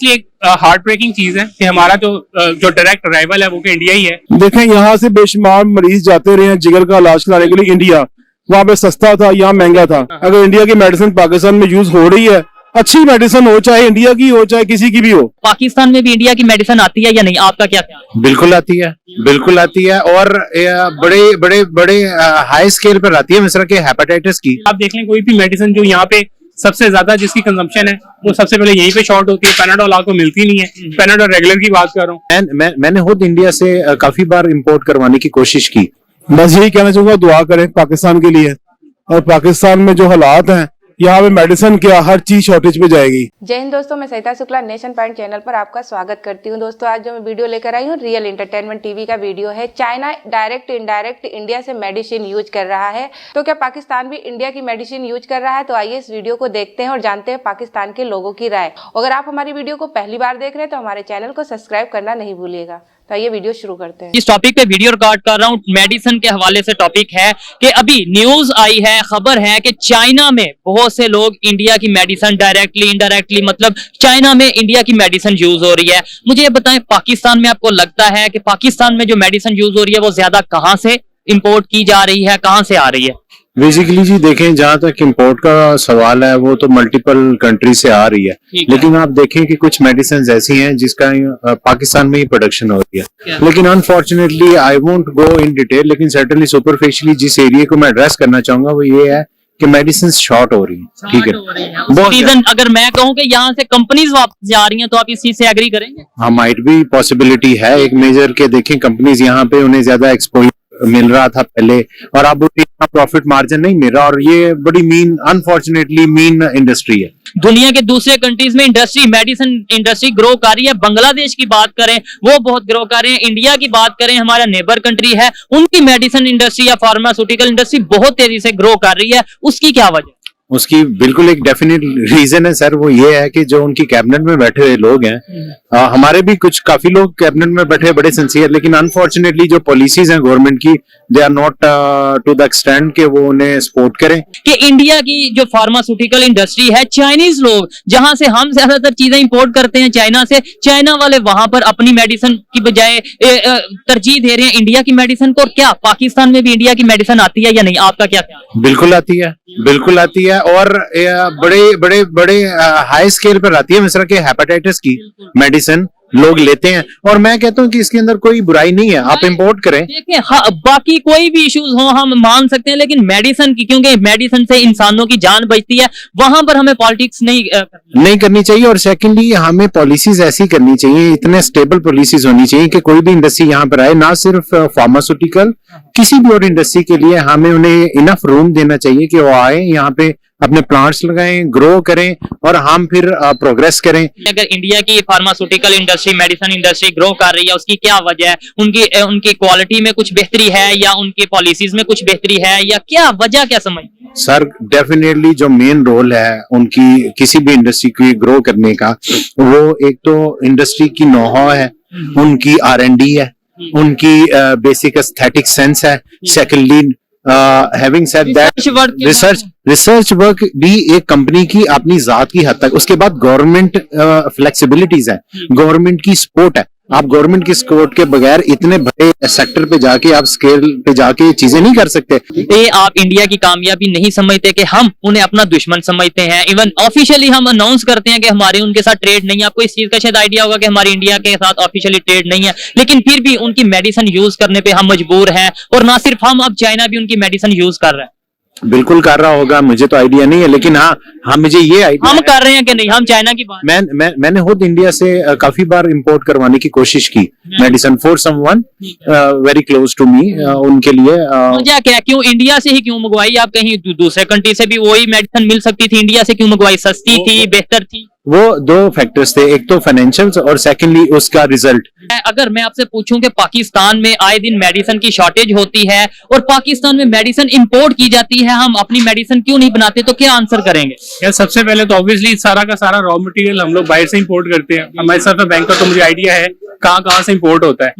एक heart breaking चीज है कि हमारा जो डायरेक्ट अराइवल है वो कि इंडिया ही है। देखें, यहाँ से बेशुमार मरीज जाते रहे हैं जिगर का इलाज कराने के लिए इंडिया। वहाँ पे सस्ता था, यहाँ महंगा था। अगर इंडिया की मेडिसिन पाकिस्तान में यूज हो रही है, अच्छी मेडिसिन हो, चाहे इंडिया की हो चाहे किसी की भी हो। पाकिस्तान में भी इंडिया की मेडिसिन आती है या नहीं, आपका क्या ख्याल है? बिल्कुल आती है, बिल्कुल आती है और बड़े बड़े बड़े हाई स्केल पर आती है, मिस्र के हेपेटाइटिस की। आप देख लें कोई भी मेडिसिन जो यहाँ पे सबसे ज्यादा जिसकी कंजम्पशन है वो सबसे पहले यहीं पे शॉर्ट होती है। पैनाडोल आपको मिलती नहीं है। पैनाडोल रेगुलर की बात कर रहा हूँ। मैंने खुद इंडिया से काफी बार इंपोर्ट करवाने की कोशिश की। बस यही कहना चाहूंगा, दुआ करें पाकिस्तान के लिए। और पाकिस्तान में जो हालात हैं, यहाँ पे मेडिसिन क्या हर चीज शॉर्टेज पे जाएगी। जय हिंद दोस्तों, मैं Savita Shukla nation point channel पर आपका स्वागत करती हूँ। दोस्तों, आज जो मैं वीडियो लेकर आई हूँ रियल एंटरटेनमेंट टीवी का वीडियो है। चाइना डायरेक्ट इनडायरेक्ट इंडिया से मेडिसिन यूज कर रहा है, तो क्या पाकिस्तान भी इंडिया की मेडिसिन यूज कर रहा है? तो आइए इस वीडियो को देखते हैं और जानते हैं पाकिस्तान के लोगों की राय। अगर आप हमारी वीडियो को पहली बार देख रहे हैं तो हमारे चैनल को सब्सक्राइब करना नहीं भूलिएगा। तो ये वीडियो शुरू करते हैं। इस टॉपिक पे वीडियो रिकॉर्ड कर रहा हूँ, मेडिसिन के हवाले से टॉपिक है कि अभी न्यूज आई है, खबर है कि चाइना में बहुत से लोग इंडिया की मेडिसिन डायरेक्टली इनडायरेक्टली, मतलब चाइना में इंडिया की मेडिसिन यूज हो रही है। मुझे ये बताएं, पाकिस्तान में आपको लगता है कि पाकिस्तान में जो मेडिसिन यूज हो रही है वो ज्यादा कहाँ से इंपोर्ट की जा रही है, कहाँ से आ रही है? बेसिकली जी देखें, जहां तक इंपोर्ट का सवाल है वो तो मल्टीपल कंट्री से आ रही है, लेकिन आप देखें कि कुछ मेडिसिन ऐसी हैं जिसका पाकिस्तान में ही प्रोडक्शन हो रही है। लेकिन unfortunately I won't go in detail, लेकिन सर्टेनली सुपरफिशियली जिस एरिया को मैं एड्रेस करना चाहूंगा वो ये है कि मेडिसिन शॉर्ट हो रही है। ठीक है, रीजन अगर मैं कहूँ कि यहाँ से कंपनीज वापस जा रही हैं तो आप इस चीज से एग्री करेंगे? हाँ, माइट भी पॉसिबिलिटी है। एक मेजर के देखें, कंपनीज यहाँ पे उन्हें ज्यादा एक्सपोजर मिल रहा था पहले और अब प्रॉफिट मार्जिन नहीं मिल रहा, और ये बड़ी मीन, अनफॉर्चुनेटली मीन इंडस्ट्री है। दुनिया के दूसरे कंट्रीज में इंडस्ट्री, मेडिसिन इंडस्ट्री ग्रो कर रही है। बांग्लादेश की बात करें वो बहुत ग्रो कर रहे हैं। इंडिया की बात करें, हमारा नेबर कंट्री है, उनकी मेडिसिन इंडस्ट्री या फार्मास्यूटिकल इंडस्ट्री बहुत तेजी से ग्रो कर रही है। उसकी क्या वजह? उसकी बिल्कुल एक डेफिनेट रीजन है सर, वो ये है कि जो उनकी कैबिनेट में बैठे हुए लोग हैं, हमारे भी कुछ काफी लोग कैबिनेट में बैठे बड़े सिंसियर, लेकिन अनफॉर्चुनेटली जो पॉलिसीज हैं गवर्नमेंट की, they are not to the extent के वो उन्हें सपोर्ट करें। कि इंडिया की जो फार्मास्यूटिकल इंडस्ट्री है, चाइनीज लोग, जहां से हम ज्यादातर चीजें इंपोर्ट करते हैं चाइना से, चाइना वाले वहां पर अपनी मेडिसिन की बजाय तरजीह दे रहे हैं इंडिया की मेडिसिन को। क्या पाकिस्तान में भी इंडिया की मेडिसिन आती है या नहीं, आपका क्या ख्याल? बिल्कुल आती है, बिल्कुल आती है और बड़े बड़े बड़े हाई स्केल पर आती है। मिस्र के हेपेटाइटिस की मेडिसिन लोग लेते हैं और मैं कहता हूं कि इसके अंदर कोई बुराई नहीं है, आप इंपोर्ट करें। देखिए, हाँ, बाकी कोई भी इश्यूज हो हम मान सकते हैं, लेकिन मेडिसिन की, क्योंकि मेडिसिन से इंसानों की जान बचती है, वहां पर हमें पॉलिटिक्स नहीं करनी चाहिए। और सेकेंडली हमें पॉलिसीज ऐसी करनी चाहिए, इतने स्टेबल पॉलिसीज होनी चाहिए कि कोई भी इंडस्ट्री यहाँ पर आए, ना सिर्फ फार्मास्यूटिकल, किसी भी और इंडस्ट्री के लिए हमें उन्हें इनफ रूम देना चाहिए कि वो आए यहाँ पे, अपने प्लांट्स लगाएं, ग्रो करें और हम फिर प्रोग्रेस करें। अगर इंडिया की pharmaceutical industry, medicine industry grow कर रही है, उसकी क्या वजह है? उनकी क्वालिटी में कुछ बेहतरी है या उनकी पॉलिसीज में कुछ बेहतरी है, या क्या वजह, क्या समझ? सर, डेफिनेटली जो मेन रोल है उनकी किसी भी इंडस्ट्री की ग्रो करने का, वो एक तो इंडस्ट्री की नो-हाउ है, उनकी R&D है, उनकी बेसिक एस्थेटिक सेंस है। Secondly having said that, research work भी एक कंपनी की अपनी जात की हद तक। उसके बाद गवर्नमेंट फ्लेक्सिबिलिटीज है, गवर्नमेंट की सपोर्ट है। आप गवर्नमेंट की सपोर्ट के बगैर इतने बड़े सेक्टर पे जाके, आप स्केल पे जाके चीजें नहीं कर सकते। ये आप इंडिया की कामयाबी नहीं समझते कि हम उन्हें अपना दुश्मन समझते हैं? इवन ऑफिशियली हम अनाउंस करते हैं कि हमारी उनके साथ ट्रेड नहीं है। आपको इस चीज का शायद आइडिया होगा कि हमारी इंडिया के साथ ऑफिशियली ट्रेड नहीं है, लेकिन फिर भी उनकी मेडिसिन यूज करने पे हम मजबूर हैं। और ना सिर्फ हम, अब चाइना भी उनकी मेडिसिन यूज कर रहा है। बिल्कुल कर रहा होगा, मुझे तो आइडिया नहीं है, लेकिन हाँ मुझे ये आइडिया हम कर रहे हैं कि नहीं। हम चाइना की बात, मैंने खुद इंडिया से काफी बार इंपोर्ट करवाने की कोशिश की medicine for someone very close to me, उनके लिए। क्या क्यों इंडिया से ही क्यों मंगवाई? आप कहीं दूसरे कंट्री से भी वही मेडिसिन मिल सकती थी, इंडिया से क्यों मंगवाई? सस्ती थी, बेहतर थी? वो दो फैक्टर्स थे, एक तो फाइनेंशियल्स और सेकेंडली उसका रिजल्ट। अगर मैं आपसे पूछूं कि पाकिस्तान में आए दिन मेडिसिन की शॉर्टेज होती है और पाकिस्तान में मेडिसिन इंपोर्ट की जाती है, हम अपनी मेडिसिन क्यों नहीं बनाते, तो क्या आंसर करेंगे? यार, सबसे पहले तो ऑब्वियसली सारा का सारा रॉ मटेरियल हम लोग बाहर से इंपोर्ट करते हैं। हमारे साथ बैंक का तो मुझे आइडिया है कहाँ से इंपोर्ट होता है।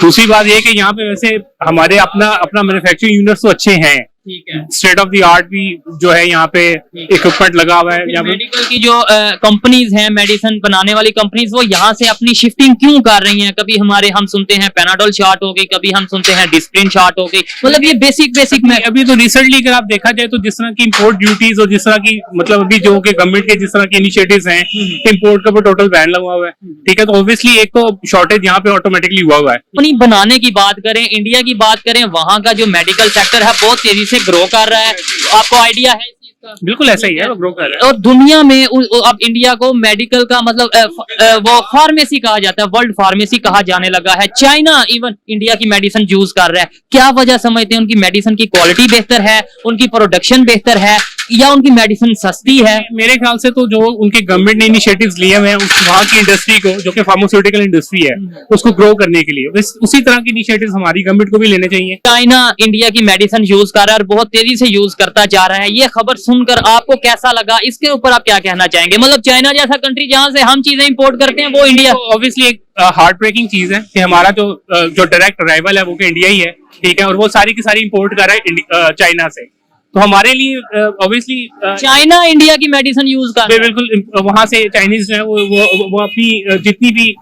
दूसरी बात ये कि यहाँ पे वैसे हमारे अपना मैन्युफैक्चरिंग यूनिट्स तो अच्छे हैं, ठीक है। स्टेट ऑफ द आर्ट भी जो है यहाँ पे इक्विपमेंट लगा हुआ है। यहाँ पे मेडिकल की जो कंपनीज हैं, मेडिसिन बनाने वाली कंपनीज, वो यहाँ से अपनी शिफ्टिंग क्यों कर रही हैं? कभी हम सुनते हैं पैनाडोल चार्ट हो गई, कभी हम सुनते हैं डिस्प्रिन चार्ट हो गई, मतलब ये बेसिक में। अभी तो रिसेंटली अगर आप देखा जाए तो जिस तरह की इम्पोर्ट ड्यूटीज और जिस तरह की मतलब अभी जो कि गवर्नमेंट के जिस तरह के इनिशिएटिव्स हैं, इम्पोर्ट का भी टोटल बैन लगा हुआ है। ठीक है, तो ऑब्वियसली एक तो शॉर्टेज यहाँ पे ऑटोमेटिकली हुआ है। कंपनी बनाने की बात करें, इंडिया की बात करें, वहाँ का जो मेडिकल सेक्टर है बहुत तेजी से ग्रो कर रहा है। आपको आइडिया है इस चीज का? बिल्कुल ऐसा ही है, वो ग्रो कर रहा है। और दुनिया में अब इंडिया को मेडिकल का मतलब वो फार्मेसी कहा जाता है, वर्ल्ड फार्मेसी कहा जाने लगा है। चाइना इवन इंडिया की मेडिसिन यूज कर रहा है। क्या वजह समझते हैं? उनकी मेडिसिन की क्वालिटी बेहतर है, उनकी प्रोडक्शन बेहतर है, या उनकी मेडिसिन सस्ती है? मेरे ख्याल से तो जो उनके गवर्नमेंट ने इनिशिएटिव्स लिए हुए हैं वहाँ की इंडस्ट्री को, जो कि फार्मास्यूटिकल इंडस्ट्री है, उसको ग्रो करने के लिए उसी तरह की इनिशिएटिव्स हमारी गवर्नमेंट को भी लेने चाहिए। चाइना इंडिया की मेडिसिन यूज कर रहा है और बहुत तेजी से यूज करता जा रहा है। ये खबर सुनकर आपको कैसा लगा? इसके ऊपर आप क्या कहना चाहेंगे? मतलब चाइना जैसा कंट्री जहां से हम चीजें इंपोर्ट करते हैं, वो इंडिया ऑब्वियसली एक हार्ट ब्रेकिंग चीज है कि हमारा जो डायरेक्ट अराइवल है वो कि इंडिया ही है। ठीक है, और वो सारी की सारी इंपोर्ट कर रहा है चाइना से। तो हमारे लिए ऑब्वियसली चाइना इंडिया की मेडिसिन यूज कर रहा है। बिल्कुल वहां से चाइनीज जो है वो अपनी जितनी भी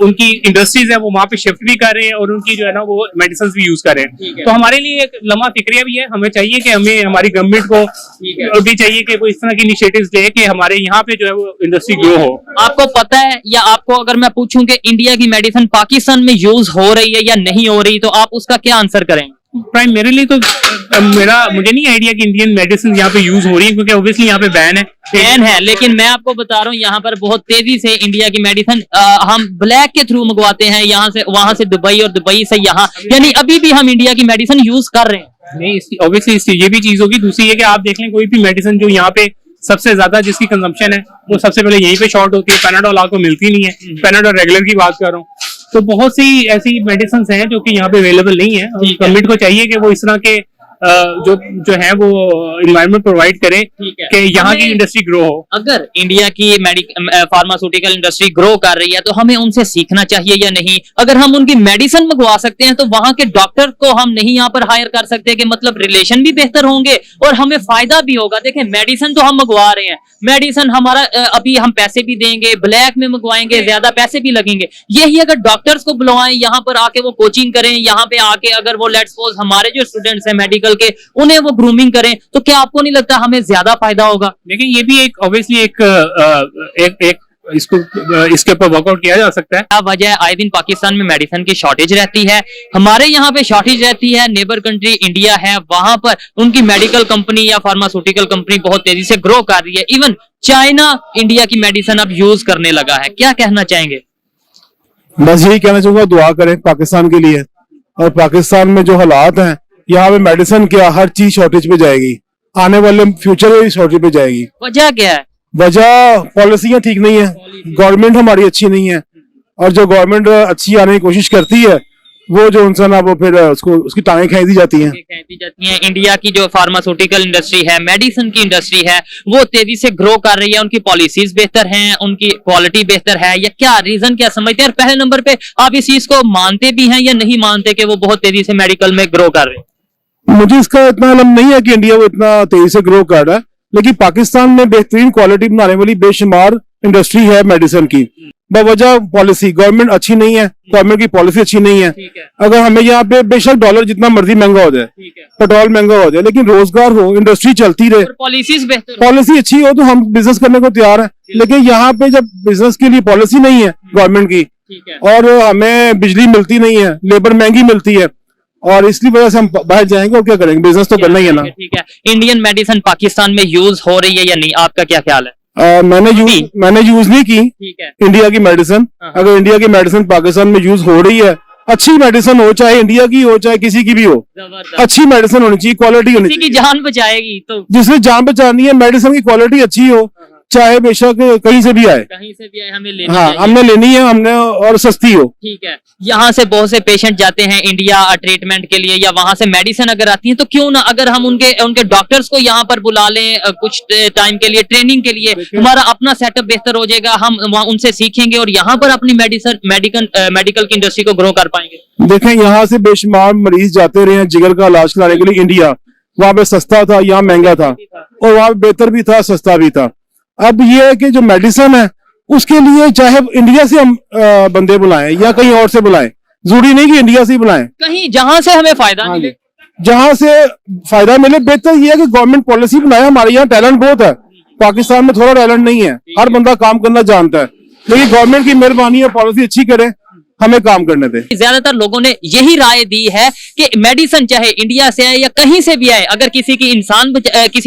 उनकी इंडस्ट्रीज है वो वहाँ पे शिफ्ट भी कर रहे हैं और उनकी जो है ना वो मेडिसिन भी यूज कर रहे हैं। तो हमारे लिए एक लम्हा फिक्रिया भी है। हमें चाहिए कि हमें हमारी गवर्नमेंट को भी चाहिए कि वो इस तरह की इनिशिएटिव्स ले कि हमारे यहाँ पे जो है वो इंडस्ट्री ग्रो हो। आपको पता है, या आपको अगर मैं पूछूं कि इंडिया की मेडिसिन पाकिस्तान में यूज हो रही है या नहीं हो रही, तो आप उसका क्या आंसर करेंगे? प्राइमरीली तो मुझे नहीं आइडिया कि इंडियन मेडिसिन यहाँ पे यूज हो रही है, क्योंकि ऑब्वियसली यहाँ पे बैन है। लेकिन मैं आपको बता रहा हूँ यहाँ पर बहुत तेजी से इंडिया की मेडिसिन हम ब्लैक के थ्रू मंगवाते हैं, यहाँ से वहां से दुबई और दुबई से यहाँ, यानी अभी भी हम इंडिया की मेडिसिन यूज कर रहे हैं। नहीं, ऑब्वियसली ये भी चीज होगी। दूसरी है कि आप देख लें कोई भी मेडिसिन जो यहाँ पे सबसे ज्यादा जिसकी कंजम्पशन है वो सबसे पहले यहीं पे शॉर्ट होती है। पैनाडोल आपको मिलती नहीं है, पैनाडोल रेगुलर की बात कर रहा हूँ। तो बहुत सी ऐसी मेडिसिन हैं जो कि यहाँ पे अवेलेबल नहीं है। गवर्नमेंट को चाहिए कि वो इस तरह के जो है वो इन्वायरमेंट प्रोवाइड करे कि यहाँ की इंडस्ट्री ग्रो हो। अगर इंडिया की फार्मास्यूटिकल इंडस्ट्री ग्रो कर रही है तो हमें उनसे सीखना चाहिए या नहीं? अगर हम उनकी मेडिसिन मंगवा सकते हैं तो वहां के डॉक्टर को हम नहीं यहाँ पर हायर कर सकते कि मतलब रिलेशन भी बेहतर होंगे और हमें फायदा भी होगा। देखें, मेडिसिन तो हम मंगवा रहे हैं, मेडिसिन हमारा अभी हम पैसे भी देंगे, ब्लैक में मंगवाएंगे, ज्यादा पैसे भी लगेंगे। यही अगर डॉक्टर्स को बुलवाएं, यहाँ पर आके वो कोचिंग करें, यहाँ पे आके अगर वो लेट्स सपोज हमारे जो स्टूडेंट्स हैं मेडिकल के, उन्हें वो ग्रूमिंग करें, तो क्या आपको नहीं लगता हमें ज्यादा फायदा होगा? लेकिन ये भी एक ऑब्वियसली एक इसके ऊपर वर्कआउट किया जा सकता है। क्या वजह है आए दिन पाकिस्तान में मेडिसिन की शॉर्टेज रहती है, हमारे यहाँ पे शॉर्टेज रहती है? नेबर कंट्री इंडिया है, वहां पर उनकी मेडिकल कंपनी या फार्मास्यूटिकल कंपनी बहुत तेजी से ग्रो कर रही है। इवन चाइना इंडिया की मेडिसिन अब यूज करने लगा है। क्या कहना चाहेंगे? बस यही कहना चाहूंगा, दुआ करें पाकिस्तान के लिए। और पाकिस्तान में जो हालात हैं, यहाँ पे मेडिसिन क्या हर चीज शॉर्टेज पे जाएगी, आने वाले फ्यूचर में शॉर्टेज पे जाएगी। वजह क्या है? वजह पॉलिसियां ठीक नहीं है, गवर्नमेंट हमारी अच्छी नहीं है। और जो गवर्नमेंट अच्छी आने की कोशिश करती है वो जो इंसान है वो फिर उसकी टांगें खींच दी जाती हैं। इंडिया की जो फार्मास्यूटिकल इंडस्ट्री है, मेडिसिन की इंडस्ट्री है, वो तेजी से ग्रो कर रही है, उनकी पॉलिसीज बेहतर हैं, उनकी क्वालिटी बेहतर है, या क्या रीजन क्या समझते हैं? और पहले नंबर पे आप इस चीज को मानते भी हैं या नहीं मानते कि वो बहुत तेजी से मेडिकल में ग्रो कर रहे हैं? मुझे इसका इतना इल्म नहीं है कि इंडिया वो इतना तेजी से ग्रो कर रहा है, लेकिन पाकिस्तान में बेहतरीन क्वालिटी बनाने वाली बेशुमार इंडस्ट्री है मेडिसिन की। बवजह पॉलिसी गवर्नमेंट अच्छी नहीं है, गवर्नमेंट की पॉलिसी अच्छी नहीं है। अगर हमें यहाँ पे बेशक डॉलर जितना मर्जी महंगा हो जाए, पेट्रोल महंगा हो जाए, लेकिन रोजगार हो, इंडस्ट्री चलती रहे, पॉलिसीज बेहतर, पॉलिसी अच्छी हो, तो हम बिजनेस करने को तैयार हैं। लेकिन यहाँ पे जब बिजनेस के लिए पॉलिसी नहीं है गवर्नमेंट की, और हमें बिजली मिलती नहीं है, लेबर महंगी मिलती है, और इसलिए वजह से हम बाहर जाएंगे और क्या करेंगे? बिजनेस तो करना ही है ना। ठीक है, इंडियन मेडिसिन पाकिस्तान में यूज हो रही है या नहीं, आपका क्या ख्याल है? मैंने यूज नहीं की इंडिया की मेडिसिन। अगर इंडिया की मेडिसिन पाकिस्तान में यूज हो रही है, अच्छी मेडिसिन हो, चाहे इंडिया की हो चाहे किसी की भी हो, अच्छी मेडिसिन होनी चाहिए, क्वालिटी होनी चाहिए। किसी की जान बचाएगी तो, जिसने जान बचानी है, मेडिसिन की क्वालिटी अच्छी हो, चाहे बेशक कहीं से भी आए, हमें लेनी हमने लेनी है, हमने, और सस्ती हो। ठीक है, यहाँ से बहुत से पेशेंट जाते हैं इंडिया ट्रीटमेंट के लिए, या वहां से मेडिसिन अगर आती है, तो क्यों ना अगर हम उनके डॉक्टर्स को यहाँ पर बुला लें कुछ टाइम के लिए, ट्रेनिंग के लिए, हमारा अपना सेटअप बेहतर हो जाएगा, हम वहाँ उनसे सीखेंगे और यहाँ पर अपनी मेडिकल की इंडस्ट्री को ग्रो कर पाएंगे। देखें, यहाँ से बेशुमार मरीज जाते रहे हैं जिगर का इलाज कराने के लिए इंडिया, वहां पे सस्ता था, यहाँ महंगा था, और वहां पे बेहतर भी था, सस्ता भी था। अब ये है कि जो मेडिसिन है उसके लिए चाहे इंडिया से हम बंदे बुलाएं या कहीं और से बुलाएं, जरूरी नहीं कि इंडिया से ही बुलाएं। कहीं जहां से हमें फायदा हाँ मिले। जी, जहां से फायदा मिले। बेहतर ये है कि गवर्नमेंट पॉलिसी बनाए। हमारे यहाँ टैलेंट बहुत है, पाकिस्तान में थोड़ा टैलेंट नहीं है, हर बंदा काम करना जानता है, लेकिन गवर्नमेंट की मेहरबानी है, पॉलिसी अच्छी करे, हमें काम करने दे। ज्यादातर लोगों ने यही राय दी है कि मेडिसिन चाहे इंडिया से आए या कहीं से भी आए, अगर किसी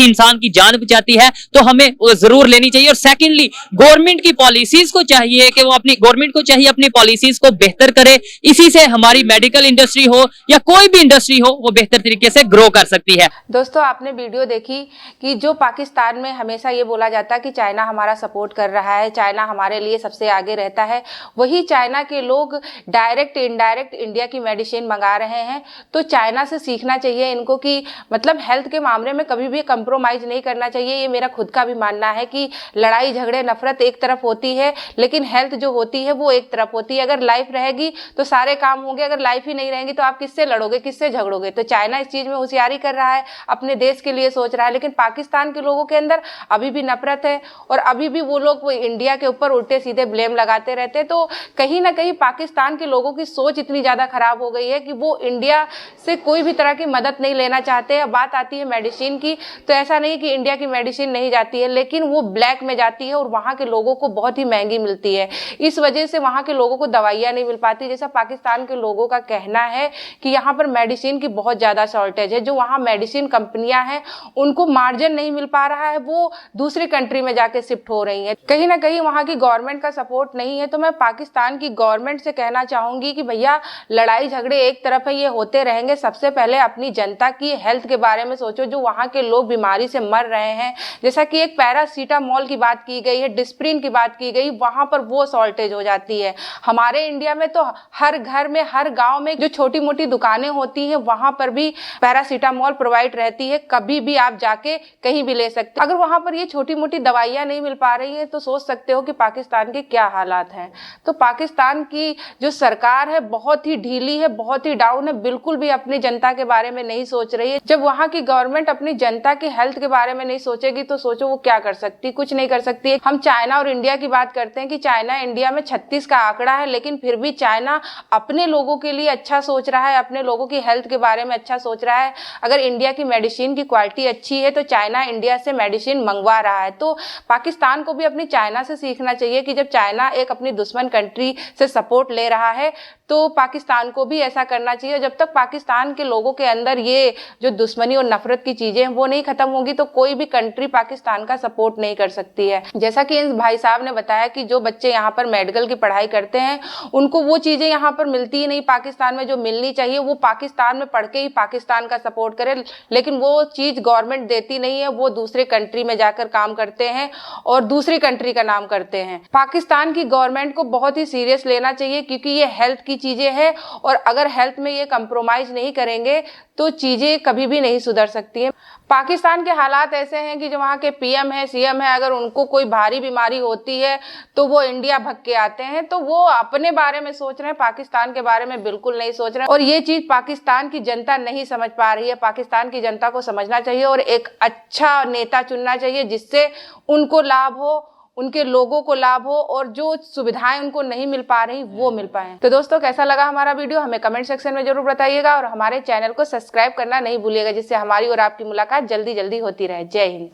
इंसान की जान बचाती है तो हमें वो जरूर लेनी चाहिए। और सेकेंडली गवर्नमेंट की पॉलिसीज को चाहिए कि वो अपनी पॉलिसीज को बेहतर करे। इसी से हमारी मेडिकल इंडस्ट्री हो या कोई भी इंडस्ट्री हो वो बेहतर तरीके से ग्रो कर सकती है। दोस्तों, आपने वीडियो देखी कि जो पाकिस्तान में हमेशा ये बोला जाता है कि चाइना हमारा सपोर्ट कर रहा है, चाइना हमारे लिए सबसे आगे रहता है, वही चाइना के लोग डायरेक्ट इनडायरेक्ट इंडिया की मेडिसिन मंगा रहे हैं। तो चाइना से सीखना चाहिए इनको कि मतलब हेल्थ के मामले में कभी भी कंप्रोमाइज नहीं करना चाहिए। ये मेरा खुद का भी मानना है कि लड़ाई झगड़े नफरत एक तरफ होती है, लेकिन हेल्थ जो होती है वो एक तरफ होती है। अगर लाइफ रहेगी तो सारे काम होंगे, अगर लाइफ ही नहीं रहेंगी तो आप किससे लड़ोगे, किससे झगड़ोगे। तो चाइना इस चीज में होशियारी कर रहा है, अपने देश के लिए सोच रहा है, लेकिन पाकिस्तान के लोगों के अंदर अभी भी नफरत है और अभी भी वो लोग इंडिया के ऊपर उल्टे सीधे ब्लेम लगाते रहते हैं। तो कहीं ना कहीं पाकिस्तान के लोगों की सोच इतनी ज्यादा खराब हो गई है कि वो इंडिया से कोई भी तरह की मदद नहीं लेना चाहते हैं। बात आती है मेडिसिन की, तो ऐसा नहीं कि इंडिया की मेडिसिन नहीं जाती है, लेकिन वो ब्लैक में जाती है और वहां के लोगों को बहुत ही महंगी मिलती है। इस वजह से वहां के लोगों को दवाइयां नहीं मिल पाती। जैसा पाकिस्तान के लोगों का कहना है कि यहाँ पर मेडिसिन की बहुत ज्यादा शॉर्टेज है। जो वहां मेडिसिन कंपनियां हैं उनको मार्जिन नहीं मिल पा रहा है, वो दूसरी कंट्री में जाके शिफ्ट हो रही है। कहीं ना कहीं वहां की गवर्नमेंट का सपोर्ट नहीं है। तो मैं पाकिस्तान की गवर्नमेंट से कहना चाहूंगी कि भैया लड़ाई झगड़े एक तरफ है, ये होते रहेंगे। सबसे पहले अपनी जनता की हेल्थ के बारे में सोचो। जो वहां के लोग बीमारी से मर रहे हैं, जैसा कि एक पैरासीटामोल की बात की गई है, डिस्प्रिन की बात की गई, वहां पर वो शॉर्टेज हो जाती है। हमारे इंडिया में तो हर घर में हर गांव में जो छोटी मोटी दुकानें होती हैं वहां पर भी पैरासीटामोल प्रोवाइड रहती है, कभी भी आप जाके कहीं भी ले सकते। अगर वहां पर ये छोटी मोटी दवाइयां नहीं मिल पा रही है तो सोच सकते हो कि पाकिस्तान के क्या हालात हैं। तो पाकिस्तान की जो सरकार है बहुत ही ढीली है, बहुत ही डाउन है, बिल्कुल भी अपनी जनता के बारे में नहीं सोच रही है। जब वहां की गवर्नमेंट अपनी जनता की हेल्थ के बारे में नहीं सोचेगी तो सोचो वो क्या कर सकती, कुछ नहीं कर सकती है। हम चाइना और इंडिया की बात करते हैं कि चाइना इंडिया में 36 का आंकड़ा है, लेकिन फिर भी चाइना अपने लोगों के लिए अच्छा सोच रहा है, अपने लोगों की हेल्थ के बारे में अच्छा सोच रहा है। अगर इंडिया की मेडिसिन की क्वालिटी अच्छी है तो चाइना इंडिया से मेडिसिन मंगवा रहा है। तो पाकिस्तान को भी अपनी चाइना से सीखना चाहिए कि जब चाइना एक अपनी दुश्मन कंट्री से सपोर्ट ले रहा है तो पाकिस्तान को भी ऐसा करना चाहिए। जब तक पाकिस्तान के लोगों के अंदर ये जो दुश्मनी और नफरत की चीजें हैं वो नहीं खत्म होगी तो कोई भी कंट्री पाकिस्तान का सपोर्ट नहीं कर सकती है। जैसा कि इस भाई साहब ने बताया कि जो बच्चे यहाँ पर मेडिकल की पढ़ाई करते हैं उनको वो चीजें यहाँ पर मिलती ही नहीं पाकिस्तान में जो मिलनी चाहिए। वो पाकिस्तान में पढ़ के ही पाकिस्तान का सपोर्ट करे, लेकिन वो चीज गवर्नमेंट देती नहीं है। वो दूसरे कंट्री में जाकर काम करते हैं और दूसरी कंट्री का नाम करते हैं। पाकिस्तान की गवर्नमेंट को बहुत ही सीरियस लेना चाहिए क्योंकि ये हेल्थ की चीजें हैं और अगर हेल्थ में ये कंप्रोमाइज नहीं करेंगे तो चीजें कभी भी नहीं सुधर सकती हैं। पाकिस्तान के हालात ऐसे हैं कि जो वहाँ के पीएम है, सीएम है, अगर उनको कोई भारी बीमारी होती है तो वो इंडिया भग के आते हैं। तो वो अपने बारे में सोच रहे हैं, पाकिस्तान के बारे में बिल्कुल नहीं सोच रहे हैं और ये चीज पाकिस्तान की जनता नहीं समझ पा रही है। पाकिस्तान की जनता को समझना चाहिए और एक अच्छा नेता चुनना चाहिए जिससे उनको लाभ हो, उनके लोगों को लाभ हो और जो सुविधाएं उनको नहीं मिल पा रही वो मिल पाए। तो दोस्तों, कैसा लगा हमारा वीडियो हमें कमेंट सेक्शन में जरूर बताइएगा और हमारे चैनल को सब्सक्राइब करना नहीं भूलिएगा जिससे हमारी और आपकी मुलाकात जल्दी जल्दी होती रहे। जय हिंद।